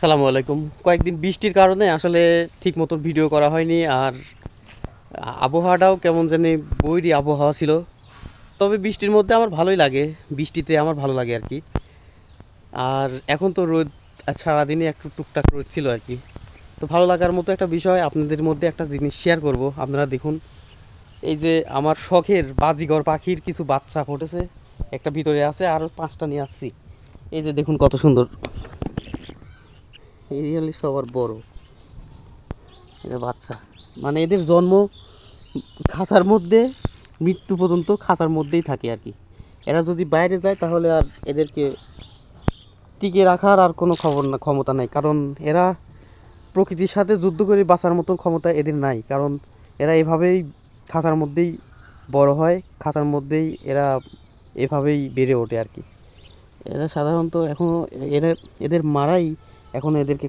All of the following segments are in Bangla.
আসসালামু আলাইকুম। কয়েকদিন বৃষ্টির কারণে আসলে ঠিক মতো ভিডিও করা হয়নি, আর আবহাওয়াটাও কেমন জানি বৈরী আবহাওয়া ছিল। তবে বৃষ্টির মধ্যে আমার ভালোই লাগে, বৃষ্টিতে আমার ভালো লাগে আর কি। আর এখন তো রোদ, সারাদিনই একটু টুকটাক রোদ ছিল আর কি। তো ভালো লাগার মতো একটা বিষয় আপনাদের মধ্যে একটা জিনিস শেয়ার করব। আপনারা দেখুন, এই যে আমার শখের বাজিঘর পাখির কিছু বাচ্চা ফুটেছে, একটা ভিতরে আছে, আরও 5টা নিয়ে আসছি। এই যে দেখুন কত সুন্দর, এই হলে সবার বড় এটা বাচ্চা। মানে এদের জন্ম খাঁচার মধ্যে, মৃত্যু পর্যন্ত খাঁচার মধ্যেই থাকে আর কি। এরা যদি বাইরে যায় তাহলে আর এদেরকে টিকে রাখার আর কোনো ক্ষমতা নাই, কারণ এরা প্রকৃতির সাথে যুদ্ধ করে বাঁচার মতো ক্ষমতা এদের নাই। কারণ এরা এভাবেই খাঁচার মধ্যেই বড় হয়, খাঁচার মধ্যেই এরা এভাবেই বেড়ে ওঠে আর কি। এরা সাধারণত এখনও এরা এদের মারাই এখন এদেরকে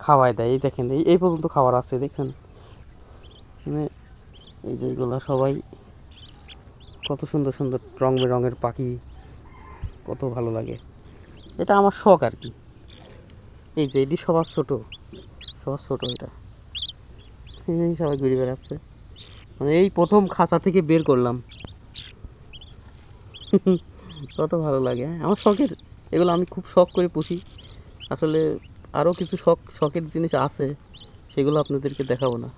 খাওয়ায় দেয়। এই দেখেন, এই পর্যন্ত খাবার আছে দেখছেন। মানে এই যে এগুলো সবাই কত সুন্দর সুন্দর রং বেরঙের পাখি, কত ভালো লাগে। এটা আমার শখ আর কি। এই যে এটি সবার ছোট এটা, এই সবাই ঘুরে বেড়াচ্ছে। মানে এই প্রথম খাঁচা থেকে বের করলাম। কত ভালো লাগে, হ্যাঁ? আমার শখের এগুলো, আমি খুব শখ করে পুষি। আসলে আরও কিছু শখের জিনিস আছে, সেগুলো আপনাদেরকে দেখাবো না।